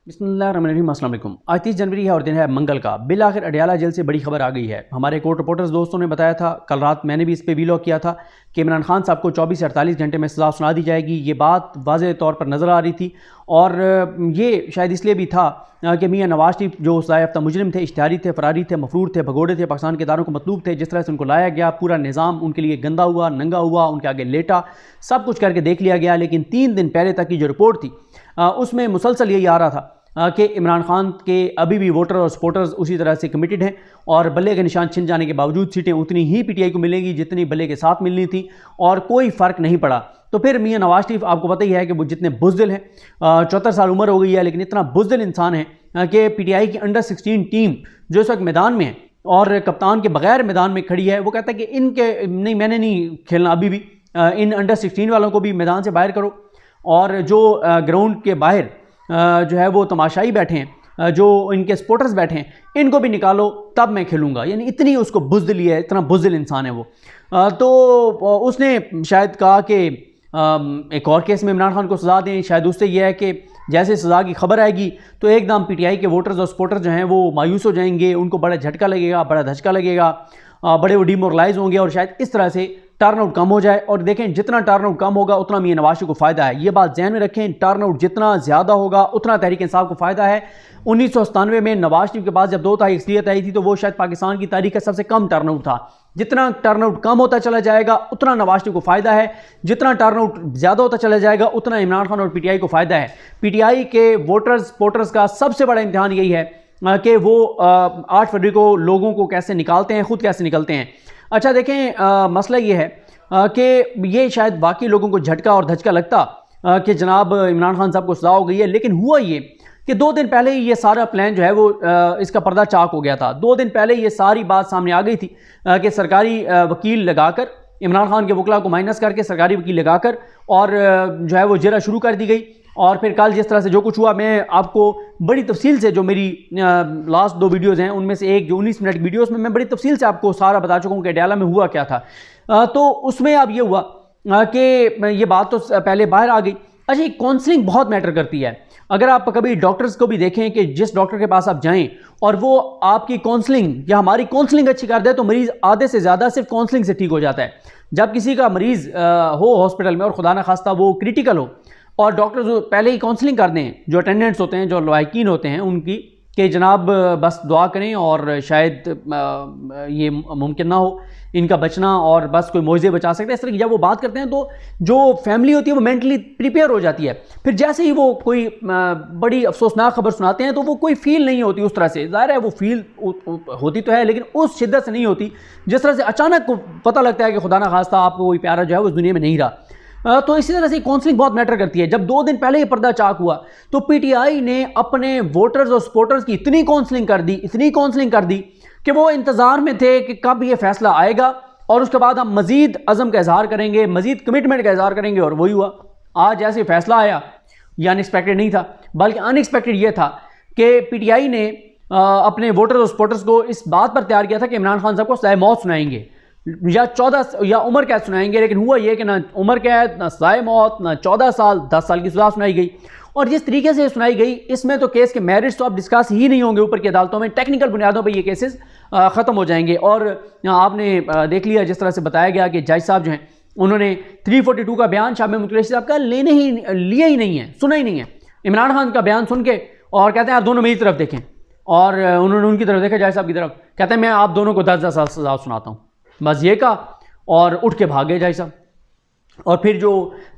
बिस्मिल्लाहिर्रहमानिर्रहीम। अस्सलाम वालेकुम। आज 30 जनवरी है और दिन है मंगल का। बिल आखिर अडयाला जेल से बड़ी खबर आ गई है। हमारे कोर्ट रिपोर्टर्स दोस्तों ने बताया था, कल रात मैंने भी इस पे वीलॉग किया था कि इमरान खान साहब को 24 से 48 घंटे में सज़ा सुना दी जाएगी। ये बात वाज़ेह तौर पर नज़र आ रही थी और ये शायद इसलिए भी था कि मियाँ नवाज शरीफ जो सज़ा याफ्ता मुजरिम थे, इश्तिहारी थे, फरारी थे, मफरूर थे, भगोड़े थे, पाकिस्तान के इदारों को मतलूब थे, जिस तरह से उनको लाया गया, पूरा निज़ाम उनके लिए गंदा हुआ, नंगा हुआ, उनके आगे लेटा, सब कुछ करके देख लिया गया। लेकिन 3 दिन पहले तक की जो रिपोर्ट थी उसमें मुसलसल यही आ रहा था कि इमरान खान के अभी भी वोटर और सपोर्टर्स उसी तरह से कमिटेड हैं और बल्ले के निशान छिन जाने के बावजूद सीटें उतनी ही पीटीआई को मिलेंगी जितनी बल्ले के साथ मिलनी थी और कोई फ़र्क नहीं पड़ा। तो फिर मियाँ नवाज शरीफ, आपको पता ही है कि वो जितने बुज़दिल हैं, 74 साल उम्र हो गई है, लेकिन इतना बुज़दिल इंसान है कि पीटीआई की अंडर 16 टीम जो इस वक्त मैदान में है और कप्तान के बगैर मैदान में खड़ी है, वो कहता है कि इनके नहीं, मैंने नहीं खेलना अभी भी, इन अंडर 16 वालों को भी मैदान से बाहर करो और जो ग्राउंड के बाहर जो है वो तमाशाई बैठे हैं, जो इनके सपोर्टर्स बैठे हैं, इनको भी निकालो तब मैं खेलूँगा। यानी इतनी उसको बुज़दिली है, इतना बुज़दिल इंसान है वो। तो उसने शायद कहा कि एक और केस में इमरान खान को सज़ा दें। शायद उससे यह है कि जैसे सज़ा की खबर आएगी तो एकदम पीटीआई के वोटर्स और सपोर्टर्स जो हैं वो मायूस हो जाएंगे, उनको बड़ा झटका लगेगा, बड़ा धचका लगेगा, बड़े वो डिमोरलाइज होंगे और शायद इस तरह से टर्नआउट कम हो जाए। और देखें, जितना टर्नआउट कम होगा उतना मियाँ नवाज शरीफ को फ़ायदा है। ये बात ध्यान में रखें, टर्नआउट जितना ज़्यादा होगा उतना तहरीक इंसाफ को फ़ायदा है। 1997 में नवाज शरीफ के पास जब 2 तिहाई अक्सरियत आई थी तो वो शायद पाकिस्तान की तारीख का सबसे कम टर्नआउट था। जितना टर्नआउट कम होता चला जाएगा उतना नवाज शरीफ को फ़ायदा है, जितना टर्नआउट ज़्यादा होता चला जाएगा उतना इमरान खान और पीटीआई को फ़ायदा है। पीटीआई के वोटर्स सपोर्टर्स का सबसे बड़ा इम्तिहान यही है कि वो 8 फरवरी को लोगों को कैसे निकालते हैं, खुद कैसे निकलते हैं। अच्छा देखें, मसला ये है कि ये शायद बाकी लोगों को झटका और धचका लगता कि जनाब इमरान खान साहब को सज़ा हो गई है, लेकिन हुआ ये कि 2 दिन पहले ही ये सारा प्लान जो है वो इसका पर्दा चाक हो गया था। 2 दिन पहले ये सारी बात सामने आ गई थी कि सरकारी वकील लगाकर, इमरान खान के वकला को माइनस करके सरकारी वकील लगाकर और जो है वो जरा शुरू कर दी गई। और फिर कल जिस तरह से जो कुछ हुआ, मैं आपको बड़ी तफसील से, जो मेरी लास्ट 2 वीडियोज़ हैं उनमें से एक जो 19 मिनट की वीडियो, उसमें मैं बड़ी तफसील से आपको सारा बता चुका हूँ कि अडयाला में हुआ क्या था। तो उसमें अब ये हुआ कि ये बात तो पहले बाहर आ गई। अच्छा, काउंसलिंग बहुत मैटर करती है। अगर आप कभी डॉक्टर्स को भी देखें कि जिस डॉक्टर के पास आप जाएं और वो आपकी काउंसलिंग या हमारी काउंसलिंग अच्छी कर दे तो मरीज़ आधे से ज़्यादा सिर्फ काउंसलिंग से ठीक हो जाता है। जब किसी का मरीज़ हो हॉस्पिटल में और खुदा न खास्ता वो क्रिटिकल हो और डॉक्टर जो पहले ही काउंसलिंग कर दें, जो अटेंडेंट्स होते हैं, जो लायकीन होते हैं उनकी, कि जनाब बस दुआ करें और शायद ये मुमकिन ना हो इनका बचना और बस कोई मौजे बचा सकते हैं, इस तरह की जब वो बात करते हैं तो जो फैमिली होती है वो मेंटली प्रिपेयर हो जाती है। फिर जैसे ही वो कोई बड़ी अफसोसनाक खबर सुनाते हैं तो वो कोई फील नहीं होती उस तरह से। ज़ाहिर है वो फील होती तो है लेकिन उस शिद्दत से नहीं होती जिस तरह से अचानक पता लगता है कि खुदा ना खास्ता आपको कोई प्यारा जो है वो इस दुनिया में नहीं रहा। तो इसी तरह से काउंसलिंग बहुत मैटर करती है। जब 2 दिन पहले ये पर्दा चाक हुआ तो पीटीआई ने अपने वोटर्स और सपोर्टर्स की इतनी काउंसलिंग कर दी कि वो इंतज़ार में थे कि कब ये फैसला आएगा और उसके बाद हम मज़ीद अज़म का इजहार करेंगे, मज़ीद कमिटमेंट का इजहार करेंगे। और वही हुआ। आज जैसे फैसला आया, ये अनएक्सपेक्टेड नहीं था, बल्कि अनएक्सपेक्टेड ये था कि पीटीआई ने अपने वोटर्स और सपोर्टर्स को इस बात पर तैयार किया था कि इमरान खान साहब को सज़ाए मौत सुनाएंगे या 14 या उम्र कैद सुनाएंगे। लेकिन हुआ ये कि ना उम्र कैद, ना सज़ाए मौत, ना 14 साल, 10 साल की सज़ा सुनाई गई। और जिस तरीके से सुनाई गई, इसमें तो केस के मेरिट्स तो अब डिस्कस ही नहीं होंगे ऊपर की अदालतों में, टेक्निकल बुनियादों पे ये केसेस ख़त्म हो जाएंगे। और आपने देख लिया जिस तरह से बताया गया कि जज साहब जो हैं उन्होंने 342 का बयान शाह महमूद कुरैशी साहब का लिया ही नहीं है, सुना ही नहीं है। इमरान खान का बयान सुन के और कहते हैं आप दोनों मेरी तरफ देखें, और उन्होंने उनकी तरफ देखा, जज साहब की तरफ, कहते हैं मैं आप दोनों को 10-10 साल सज़ा सुनाता हूँ। बस ये कहा और उठ के भागे जज साहब। और फिर जो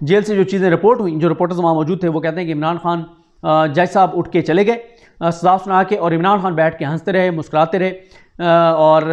जेल से जो चीज़ें रिपोर्ट हुई, जो रिपोर्टर्स वहाँ मौजूद थे, वो कहते हैं कि इमरान खान, जज साहब उठ के चले गए सज़ा सुना के, और इमरान खान बैठ के हंसते रहे, मुस्कुराते रहे। और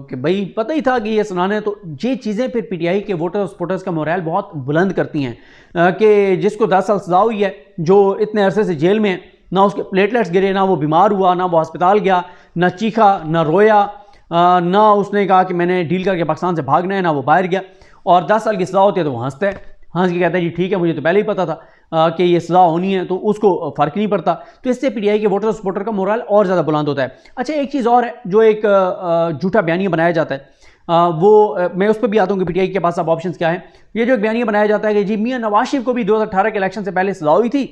कि भाई पता ही था कि ये सुनाने। तो ये चीज़ें फिर पीटीआई के वोटर और सपोर्टर्स का मोरल बहुत बुलंद करती हैं कि जिसको 10 साल सज़ा हुई है, जो इतने अरसे से जेल में है, ना उसके प्लेटलेट्स गिरे, ना वो बीमार हुआ, ना वो अस्पताल गया, ना चीखा, ना रोया, ना उसने कहा कि मैंने डील करके पाकिस्तान से भागना है, ना वो बाहर गया। और 10 साल की सज़ा होती है तो वो हंसता है, हंस के कहता है जी ठीक है, मुझे तो पहले ही पता था कि ये सज़ा होनी है, तो उसको फ़र्क नहीं पड़ता। तो इससे पीटीआई के वोटर और सपोर्टर का मोरल और ज़्यादा बुलंद होता है। अच्छा, एक चीज़ और है, जो एक झूठा बयानिया बनाया जाता है, मैं उस पर भी आता हूँ कि पीटीआई के पास अब ऑप्शंस क्या है। ये जो एक बयानिया बनाया जाता है कि जी मियाँ नवाज शरीफ को भी 2018 के इलेक्शन से पहले सज़ा हुई थी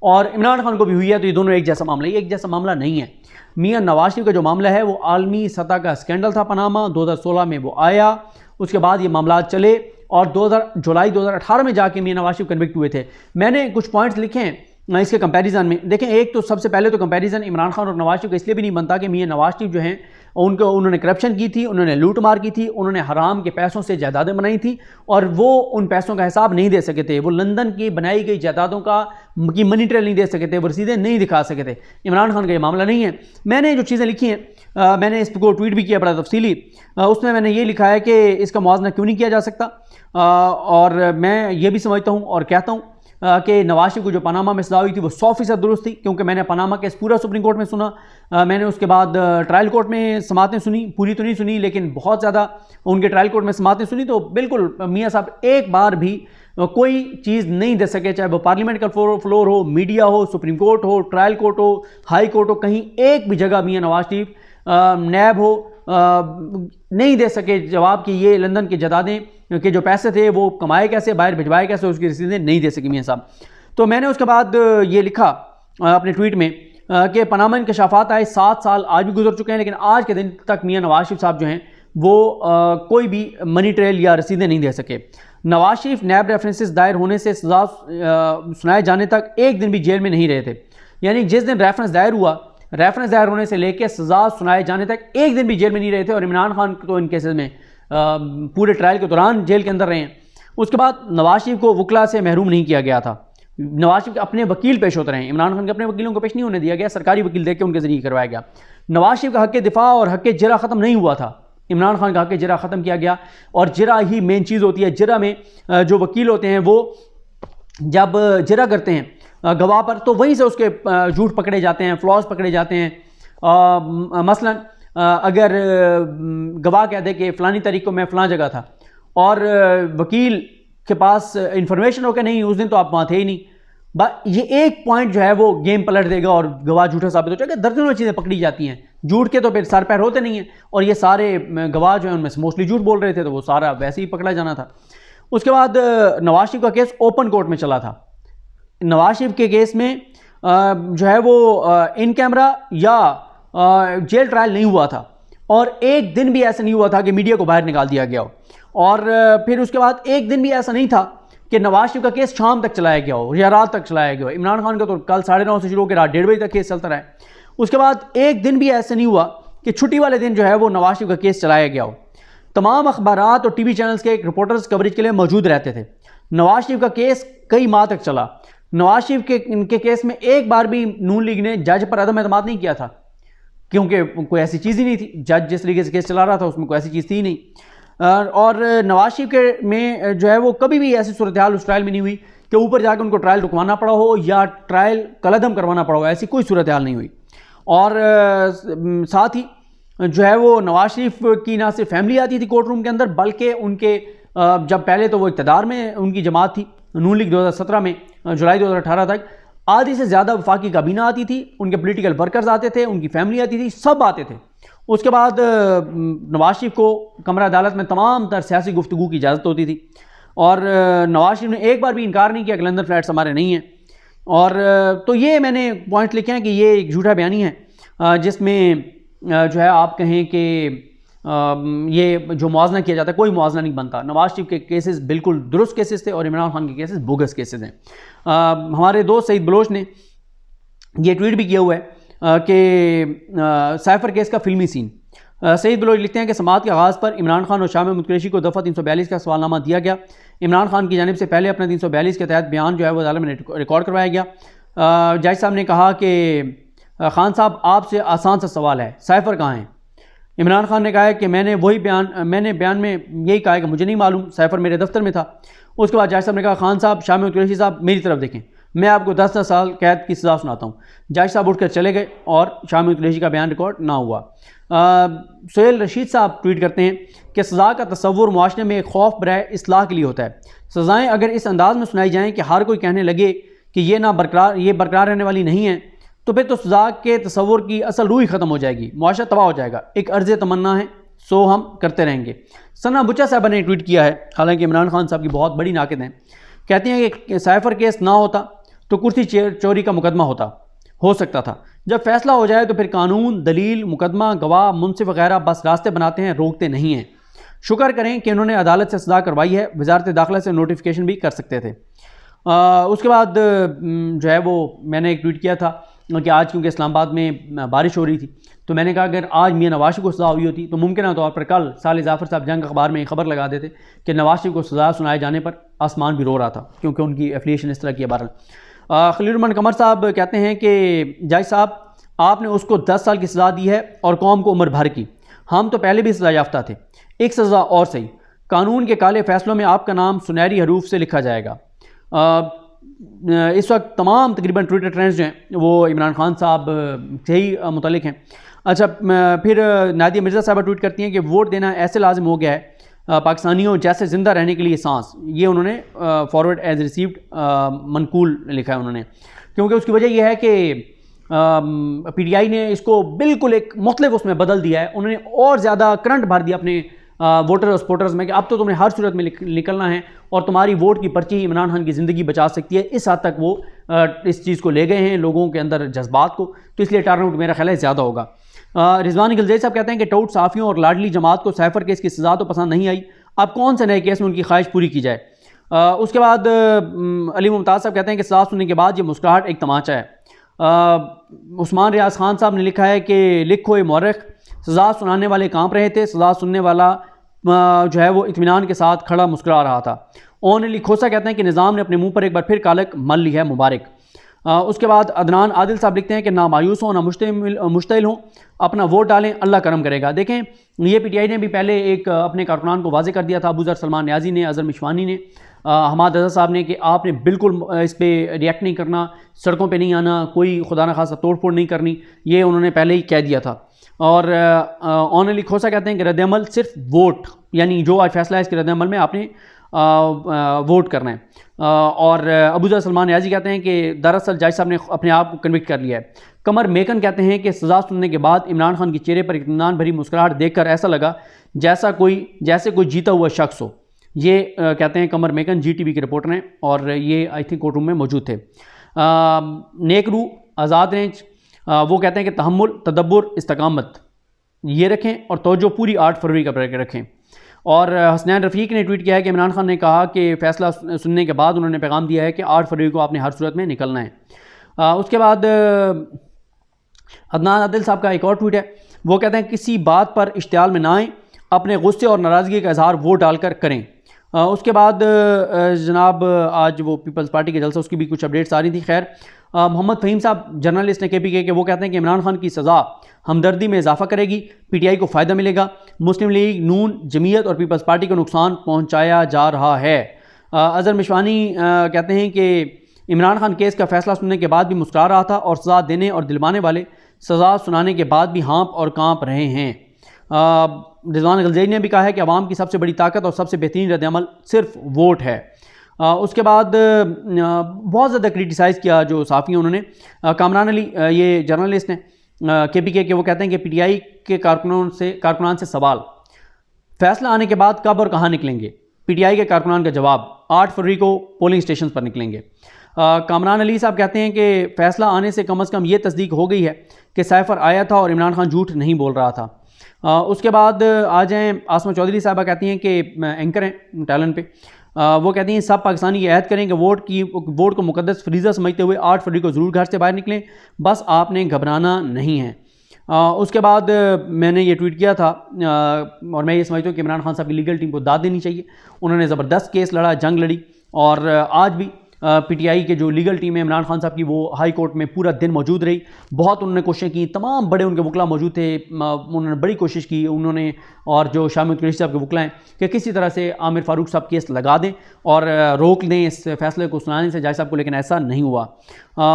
और इमरान खान को भी हुई है, तो ये दोनों एक जैसा मामला, ये एक जैसा मामला नहीं है। मियां नवाज शरीफ का जो मामला है वो आलमी सतह का स्कैंडल था पनामा, 2016 में वो आया, उसके बाद ये मामला चले और जुलाई 2018 में जाके मियां नवाज शरीफ कन्विक्ट हुए थे। मैंने कुछ पॉइंट्स लिखे हैं इसके कंपैरिजन में। देखें, एक तो सबसे पहले तो कंपैरिजन इमरान खान और नवाज शरीफ का इसलिए भी नहीं बनता कि मियां नवाज शरीफ जो हैं उन्होंने करप्शन की थी, उन्होंने लूट मार की थी, उन्होंने हराम के पैसों से जायदादें बनाई थी और वो उन पैसों का हिसाब नहीं दे सके थे। वो लंदन की बनाई गई जायदादों की मनी ट्रेल नहीं दे सके थे, वो रसीदें नहीं दिखा सके थे। इमरान खान का ये मामला नहीं है। मैंने जो चीज़ें लिखी हैं, मैंने इसको ट्वीट भी किया बड़ा तफसीली, उसमें मैंने ये लिखा है कि इसका मुआवजा क्यों नहीं किया जा सकता। और मैं ये भी समझता हूँ और कहता हूँ कि नवाज शरीफ को जो पनामा में सजा हुई थी वो 100% दुरुस्त थी, क्योंकि मैंने पनामा केस पूरा सुप्रीम कोर्ट में सुना, मैंने उसके बाद ट्रायल कोर्ट में समातें सुनी, पूरी तो नहीं सुनी लेकिन बहुत ज़्यादा उनके ट्रायल कोर्ट में समातें सुनी। तो बिल्कुल मियाँ साहब एक बार भी कोई चीज़ नहीं दे सके, चाहे वो पार्लियामेंट का फ्लोर हो, मीडिया हो, सुप्रीम कोर्ट हो, ट्रायल कोर्ट हो, हाई कोर्ट हो, कहीं एक भी जगह मियाँ नवाज शरीफ नैब हो नहीं दे सके जवाब कि ये लंदन के जायदादें के जो पैसे थे वो कमाए कैसे, बाहर भिजवाए कैसे, उसकी रसीदें नहीं दे सकी मियाँ साहब। तो मैंने उसके बाद ये लिखा अपने ट्वीट में कि पनामा इंकशाफात आए 7 साल आज भी गुजर चुके हैं, लेकिन आज के दिन तक मियाँ नवाज शरीफ साहब जो हैं वो कोई भी मनी ट्रेल या रसीदें नहीं दे सके। नवाज शरीफ नैब रेफरेंसेस दायर होने से सजा सुनाए जाने तक एक दिन भी जेल में नहीं रहे थे, यानी जिस दिन रेफरेंस दायर हुआ, रेफरेंस दायर होने से लेकर सजा सुनाए जाने तक एक दिन भी जेल में नहीं रहे थे। और इमरान खान तो इन केसेस में पूरे ट्रायल के दौरान जेल के अंदर रहे हैं। उसके बाद नवाज शरीफ को वकला से महरूम नहीं किया गया था, नवाज शरीफ के अपने वकील पेश होते रहे, इमरान खान के अपने वकीलों को पेश नहीं होने दिया गया, सरकारी वकील देकर उनके जरिए करवाया गया। नवाज शरीफ का हक दिफा और हक जिरा ख़त्म नहीं हुआ था, इमरान खान का हक जिरा ख़त्म किया गया। और जिरा ही मेन चीज़ होती है। जिरा में जो वकील होते हैं वो जब जिरा करते हैं गवाह पर, तो वहीं से उसके झूठ पकड़े जाते हैं, फ्लॉज पकड़े जाते हैं। मसलन अगर गवाह कह दे कि फ़लानी तारीख को मैं फ़लाँ जगह था और वकील के पास इंफॉर्मेशन हो कि नहीं उस दिन तो आप वहाँ थे ही नहीं, ये एक पॉइंट जो है वो गेम पलट देगा और गवाह झूठा साबित हो जाएगा। दर्जनों चीज़ें पकड़ी जाती हैं, झूठ के तो फिर सर पैर होते नहीं हैं, और ये सारे गवाह जो हैं उनमें से मोस्टली झूठ बोल रहे थे, तो वो सारा वैसे ही पकड़ा जाना था। उसके बाद नवाज शरीफ का केस ओपन कोर्ट में चला था। नवाज शरीफ के केस में जो है वो इन कैमरा या जेल ट्रायल नहीं हुआ था, और एक दिन भी ऐसा नहीं हुआ था कि मीडिया को बाहर निकाल दिया गया हो। और फिर उसके बाद एक दिन भी ऐसा नहीं था कि नवाज शरीफ का केस शाम तक चलाया गया हो या रात तक चलाया गया हो। इमरान खान का तो कल 9:30 से शुरू होकर रात 1:30 बजे तक केस चलता रहा है। उसके बाद एक दिन भी ऐसा नहीं हुआ कि छुट्टी वाले दिन जो है वो नवाज शरीफ का केस चलाया गया हो। तमाम अखबारात और टीवी चैनल्स के रिपोर्टर्स कवरेज के लिए मौजूद रहते थे। नवाज शरीफ का केस कई माह तक चला। नवाज शरीफ के इनके केस में एक बार भी नून लीग ने जज पर अदम एतमाद नहीं किया था, क्योंकि कोई ऐसी चीज़ ही नहीं थी। जज जिस तरीके से केस चला रहा था उसमें कोई ऐसी चीज़ थी ही नहीं। और नवाज शरीफ के में जो है वो कभी भी ऐसी सूरत हाल उस ट्रायल में नहीं हुई कि ऊपर जाकर उनको ट्रायल रुकवाना पड़ा हो या ट्रायल कलअदम करवाना पड़ा हो, ऐसी कोई सूरत हाल नहीं हुई। और साथ ही जो है वो नवाज शरीफ की ना सिर्फ फैमिली आती थी कोर्ट रूम के अंदर, बल्कि उनके जब पहले तो वो इक़्तिदार में उनकी जमात थी नून लीग 2017 में जुलाई 2018 तक आधी से ज़्यादा वफाकी काबीना आती थी, उनके पॉलिटिकल वर्कर्स आते थे, उनकी फैमिली आती थी, सब आते थे। उसके बाद नवाज शरीफ को कमरा अदालत में तमाम तर सियासी गुफ्तगू की इजाज़त होती थी, और नवाज शरीफ ने एक बार भी इनकार नहीं किया कि लंदन फ्लैट्स हमारे नहीं हैं। और तो ये मैंने पॉइंट लिखे हैं कि ये एक झूठा बयानी है जिसमें जो है आप कहें कि ये जो मुआवजा किया जाता है, कोई मुआवजा नहीं बनता। नवाज शरीफ के केसेस बिल्कुल दुरुस्त केसेस थे और इमरान खान के केसेस बोगस केसेस हैं। हमारे दोस्त सईद बलोच ने ये ट्वीट भी किया हुआ है कि साइफर केस का फिल्मी सीन। सईद बलोच लिखते हैं कि समाअत के आगाज़ पर इमरान खान और शाह महमूद कुरैशी को दफ़ा 342 का सवालनामा दिया गया। इमरान खान की जानिब से पहले अपने 342 के तहत बयान जो है वो अदालत में रिकॉर्ड करवाया गया। जज साहब ने कहा कि खान साहब आपसे आसान सा सवाल है, साइफर कहाँ है? इमरान खान ने कहा है कि मैंने बयान में यही कहा है कि मुझे नहीं मालूम, साइफर मेरे दफ्तर में था। उसके बाद जज साहब ने कहा खान साहब, शाह महमूद कुरैशी साहब मेरी तरफ देखें, मैं आपको 10 साल कैद की सज़ा सुनाता हूँ। जज साहब उठकर चले गए और शाह महमूद कुरैशी का बयान रिकॉर्ड ना हुआ। सोहेल रशीद साहब ट्वीट करते हैं कि सज़ा का तस्वुर मुआशरे में एक खौफ बराए इस्लाह के लिए होता है। सज़ाएँ अगर इस अंदाज में सुनाई जाएँ कि हर कोई कहने लगे कि ये बरकरार रहने वाली नहीं है, तो फिर तो सज़ा के तस्वुर की असल रूह ही ख़त्म हो जाएगी, मुआशरा तबाह हो जाएगा। एक अर्ज़ तमन्ना है, सो हम करते रहेंगे। सना बुच्चा साहब ने ट्वीट किया है, हालांकि इमरान खान साहब की बहुत बड़ी नाक़िद हैं। कहते हैं कि साइफर केस ना होता तो कुर्सी चोरी का मुकदमा हो सकता था। जब फैसला हो जाए तो फिर कानून, दलील, मुकदमा, गवाह, मुंसिफ वगैरह बस रास्ते बनाते हैं, रोकते नहीं हैं। शुक्र करें कि उन्होंने अदालत से सजा करवाई है, वजारत दाखिला से नोटिफिकेशन भी कर सकते थे। उसके बाद जो है वो मैंने एक ट्वीट किया था कि आज क्योंकि इस्लामाबाद में बारिश हो रही थी, तो मैंने कहा अगर आज मियां नवाज शरीफ को सज़ा हुई होती तो मुमकिन तौर पर कल साले जाफ़र साहब जंग अखबार में खबर लगा देते कि नवाज शरीफ को सज़ा सुनाए जाने पर आसमान भी रो रहा था, क्योंकि उनकी एफिलिएशन इस तरह की है। बहरहाल खलील कमर साहब कहते हैं कि जज साहब आपने उसको 10 साल की सज़ा दी है और कौम को उम्र भर की। हम तो पहले भी सज़ा याफ्ता थे, एक सज़ा और सही। कानून के काले फैसलों में आपका नाम सुनहरी हरूफ से लिखा जाएगा। इस वक्त तमाम तकरीबन ट्विटर ट्रेंड्स जो हैं वो इमरान खान साहब से ही मुतल्लिक हैं। अच्छा, फिर नादिया मिर्ज़ा साहबा ट्वीट करती हैं कि वोट देना ऐसे लाजिम हो गया है पाकिस्तानियों जैसे ज़िंदा रहने के लिए सांस। ये उन्होंने फॉरवर्ड एज रिसीव्ड मनकूल लिखा है उन्होंने, क्योंकि उसकी वजह यह है कि PTI ने इसको बिल्कुल एक मुख्तलिफ उसमें बदल दिया है। उन्होंने और ज़्यादा करंट भर दिया अपने वोटर और सपोर्टर्स में कि अब तो तुम्हें हर सूरत में निकलना है और तुम्हारी वोट की पर्ची ही इमरान खान की ज़िंदगी बचा सकती है। इस हद तक वो इस चीज़ को ले गए हैं लोगों के अंदर जज्बात को, तो इसलिए टर्नआउट मेरा ख्याल है ज़्यादा होगा। रिजवान गिलज़ई साहब कहते हैं कि टोट साफ़ियों और लाडली जमात को सैफर केस की सज़ा तो पसंद नहीं आई, अब कौन से नए केस में उनकी ख्वाहिश पूरी की जाए। उसके बाद अली मुमताज़ साहब कहते हैं कि सज़ा सुनने के बाद ये मुस्कुराहट एक तमाचा है। उस्मान रियाज खान साहब ने लिखा है कि लिखो ए मौरख, सज़ा सुनाने वाले कांप रहे थे, सज़ा सुनने वाला जो है वो इत्मीनान के साथ खड़ा मुस्कुरा रहा था। ओन अली खोसा कहते हैं कि निज़ाम ने अपने मुंह पर एक बार फिर कालक मल ली है, मुबारक। उसके बाद अदनान आदिल साहब लिखते हैं कि ना मायूस हों ना मुश्तिल हों, अपना वोट डालें, अल्लाह करम करेगा। देखें, ये PTI ने भी पहले एक अपने कारकुनान को वाजे कर दिया था, अबू ज़र सलमान न्याजी ने, अज़हर मिशवानी ने, हमाद रज़ा साहब ने, कि आपने बिल्कुल इस पर रिएक्ट नहीं करना, सड़कों पे नहीं आना, कोई खुदा न खासा तोड़ फोड़ नहीं करनी, ये उन्होंने पहले ही कह दिया था। और ओन अली खोसा कहते हैं कि रद्दअमल सिर्फ वोट, यानी जो आज फैसला है इसके रद्दअमल में आपने वोट करना है। और अबू ज़र सलमान न्याजी कहते हैं कि दरअसल जज साहब ने अपने आप को कन्विक्ट कर लिया है। कमर मेकन कहते हैं कि सज़ा सुनने के बाद इमरान खान के चेहरे पर इत्मीनान भरी मुस्कुराहट देखकर ऐसा लगा जैसे कोई जीता हुआ शख्स हो। ये कहते हैं कमर मेकन, GTV के रिपोर्टर हैं और ये आई थिंक कोर्ट रूम में मौजूद थे। नेकरू आज़ाद रेंज वो कहते हैं कि तहम्मुल, तदब्बुर, इस्तकामत ये रखें और तवज्जो पूरी 8 फरवरी का रखें। और हसनैन रफ़ीक ने ट्वीट किया है कि इमरान खान ने कहा कि फ़ैसला सुनने के बाद उन्होंने पैगाम दिया है कि 8 फरवरी को आपने हर सूरत में निकलना है। उसके बाद अदनान आदिल साहब का एक और ट्वीट है, वो कहते हैं किसी बात पर इश्तियाल में ना आएँ, अपने गुस्से और नाराज़गी का इजहार वोट डालकर करें। उसके बाद जनाब आज वो पीपल्स पार्टी के जलसा उसकी भी कुछ अपडेट्स आ रही थी। खैर, मोहम्मद फ़हीम साहब जर्नलिस्ट ने KPK के, वो कहते हैं कि इमरान खान की सज़ा हमदर्दी में इजाफा करेगी, PTI को फ़ायदा मिलेगा, मुस्लिम लीग, नून, जमीयत और पीपल्स पार्टी को नुकसान पहुँचाया जा रहा है। अज़हर मिशवानी कहते हैं कि इमरान खान केस का फ़ैसला सुनने के बाद भी मुस्कुरा रहा था और सज़ा देने और दिलवाने वाले सज़ा सुनाने के बाद भी हाँप और काँप रहे हैं। रिजवान गिलज़ई ने भी कहा है कि अवाम की सबसे बड़ी ताकत और सबसे बेहतरीन रद्दअमल सिर्फ वोट है। उसके बाद बहुत ज़्यादा क्रिटिसाइज़ किया जो साफ़ी उन्होंने। कामरान अली ये जर्नलिस्ट हैं KPK के, वो कहते हैं कि PTI के कारकुनान से सवाल, फ़ैसला आने के बाद कब और कहाँ निकलेंगे। PTI के कारकुनान का जवाब, 8 फरवरी को पोलिंग स्टेशन पर निकलेंगे। कामरान अली साहब कहते हैं कि फ़ैसला आने से कम ये तस्दीक हो गई है कि सैफर आया था और इमरान खान झूठ नहीं बोल रहा था। उसके बाद आ जाएँ, आसमा चौधरी साहबा कहती हैं कि एंकर हैं टैलेंट पे, वो कहती हैं सब पाकिस्तानी ये ऐद करें कि वोट को मुकद्दस फ्रीज़ा समझते हुए 8 फरवरी को ज़रूर घर से बाहर निकलें, बस आपने घबराना नहीं है। उसके बाद मैंने ये ट्वीट किया था और मैं ये समझता हूँ कि इमरान खान साहब की लीगल टीम को दाद देनी चाहिए। उन्होंने ज़बरदस्त केस लड़ा, जंग लड़ी, और आज भी PTI के जो लीगल टीम है इमरान खान साहब की, वो हाई कोर्ट में पूरा दिन मौजूद रही। बहुत उन्होंने कोशिशें की, तमाम बड़े उनके वकला मौजूद थे, उन्होंने बड़ी कोशिश की उन्होंने, और जो शामिद कुरैशी साहब के वकला हैं, कि किसी तरह से आमिर फ़ारूक साहब केस लगा दें और रोक दें इस फैसले को सुनाने से जज साहब को, लेकिन ऐसा नहीं हुआ।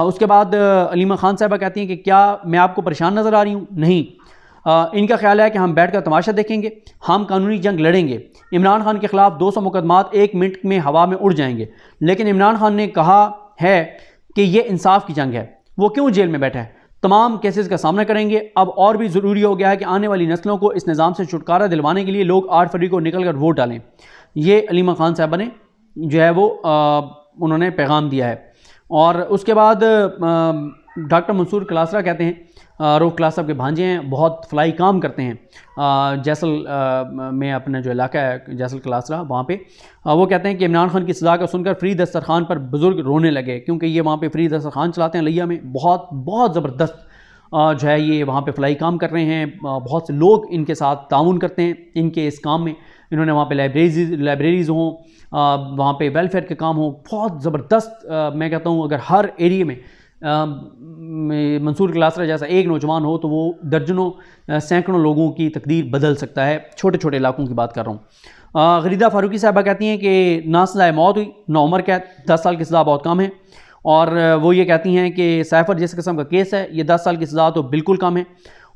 उसके बाद अलीमा खान साहबा कहती हैं कि क्या मैं आपको परेशान नज़र आ रही हूँ? नहीं, इनका ख्याल है कि हम बैठ कर तमाशा देखेंगे, हम कानूनी जंग लड़ेंगे। इमरान खान के ख़िलाफ़ 200 मुकदमात 1 मिनट में हवा में उड़ जाएंगे, लेकिन इमरान खान ने कहा है कि ये इंसाफ की जंग है, वो क्यों जेल में बैठा है। तमाम केसेस का सामना करेंगे। अब और भी ज़रूरी हो गया है कि आने वाली नस्लों को इस निज़ाम से छुटकारा दिलवाने के लिए लोग 8 फरवरी को निकल कर वोट डालें। ये अलीमा खान साहबा ने जो है वो उन्होंने पैगाम दिया है। और उसके बाद डॉक्टर मंसूर क्लासरा कहते हैं, रूफ क्लास साहब के भांजे हैं, बहुत फ्लाई काम करते हैं जैसल में अपना जो इलाका है जैसल क्लासरा वहाँ पे। वो कहते हैं कि इमरान खान की सज़ा का सुनकर फ्री दस्तरखान पर बुज़ुर्ग रोने लगे, क्योंकि ये वहाँ पे फ्री दस्तरखान चलाते हैं लिया में, बहुत बहुत ज़बरदस्त जो है ये वहाँ पे फ्लाई काम कर रहे हैं। बहुत से लोग इनके साथ ताउन करते हैं इनके इस काम में। इन्होंने वहाँ पे लाइब्रेरीज़ हों, वहाँ पे वेलफेयर के काम हो, बहुत ज़बरदस्त। मैं कहता हूँ अगर हर एरिए में मंसूर क्लासरा जैसा एक नौजवान हो तो वो दर्जनों सैकड़ों लोगों की तकदीर बदल सकता है। छोटे छोटे इलाकों की बात कर रहा हूँ। गरीदा फारूकी साहबा कहती हैं कि ना सज़ाए मौत हुई ना उम्र कैद, 10 साल की सज़ा बहुत कम है। और वो ये कहती हैं कि सैफर जिस किस्म का केस है ये 10 साल की सज़ा तो बिल्कुल कम है।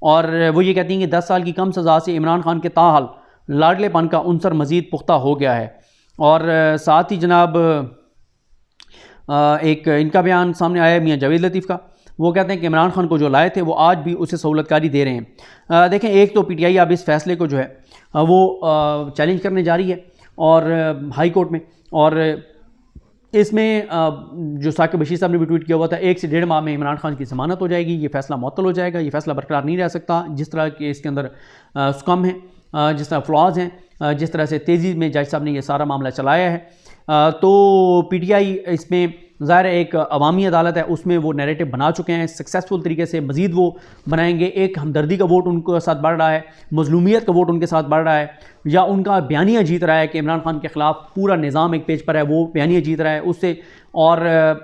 और वो ये कहती हैं कि 10 साल की कम सज़ा से इमरान खान के ताहाल लाडलेपन का उनसर मज़ीद पुख्ता हो गया है। और साथ ही जनाब एक इनका बयान सामने आया मियाँ जावेद लतीफ़ का। वो कहते हैं कि इमरान खान को जो लाए थे वो आज भी उसे सहूलतकारी दे रहे हैं। देखें, एक तो पीटीआई अब इस फैसले को जो है वो चैलेंज करने जा रही है और हाई कोर्ट में, और इसमें जो साकिब बशीर साहब ने भी ट्वीट किया हुआ था 1 से 1.5 माह में इमरान खान की ज़मानत हो जाएगी, ये फैसला मुअत्तल हो जाएगा, ये फैसला बरकरार नहीं रह सकता। जिस तरह के इसके अंदर स्कम है, जिस तरह फ्लॉज हैं, जिस तरह से तेज़ी में जज साहब ने ये सारा मामला चलाया है, तो पीटीआई इसमें ज़ाहिर एक अवामी अदालत है, उसमें वो नैरेटिव बना चुके हैं सक्सेसफुल तरीके से, मज़ीद वो बनाएंगे। एक हमदर्दी का वोट उनके साथ बढ़ रहा है, मजलूमियत का वोट उनके साथ बढ़ रहा है, या उनका बयानिया जीत रहा है कि इमरान खान के ख़िलाफ़ पूरा निज़ाम एक पेज पर है, वो बयानिया जीत रहा है उससे। और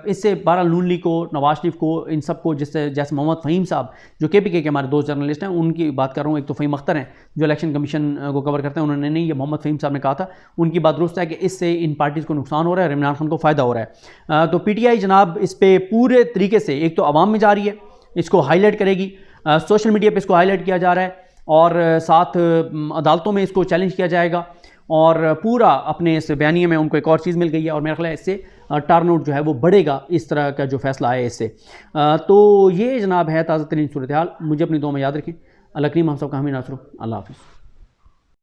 इससे बहरहाल नून लीग को, नवाज शरीफ को, इन सब को, जिससे जैसे मोहम्मद फ़हीम साहब जो KPK के हमारे दोस्त जर्नलिस्ट हैं उनकी बात कर रहा हूँ, एक तो फ़हीम अख्तर हैं जो इलेक्शन कमीशन को कवर करते हैं, उन्होंने नहीं, ये मोहम्मद फ़हीम साहब ने कहा था, उनकी बात दुरुस्त है कि इससे इन पार्टीज़ को नुकसान हो रहा है और इमरान खान को फ़ायदा हो रहा है। तो PTI जनाब इस पर पूरे तरीके से एक तो आवाम में जा रही है, इसको हाईलाइट करेगी, सोशल मीडिया पर इसको हाईलाइट किया जा रहा है, और साथ अदालतों में इसको चैलेंज किया जाएगा, और पूरा अपने इस बयानिए में उनको एक और चीज़ मिल गई है, और मेरा ख्याल है इससे टर्नआउट जो है वो बढ़ेगा इस तरह का जो फैसला आया इससे। तो ये जनाब है ताज़ा तरीन सूरत हाल। मुझे अपनी दुआ में याद रखें। अल्लाह करीम हम सब का हमें नासर। अल्लाह हाफ़िज़।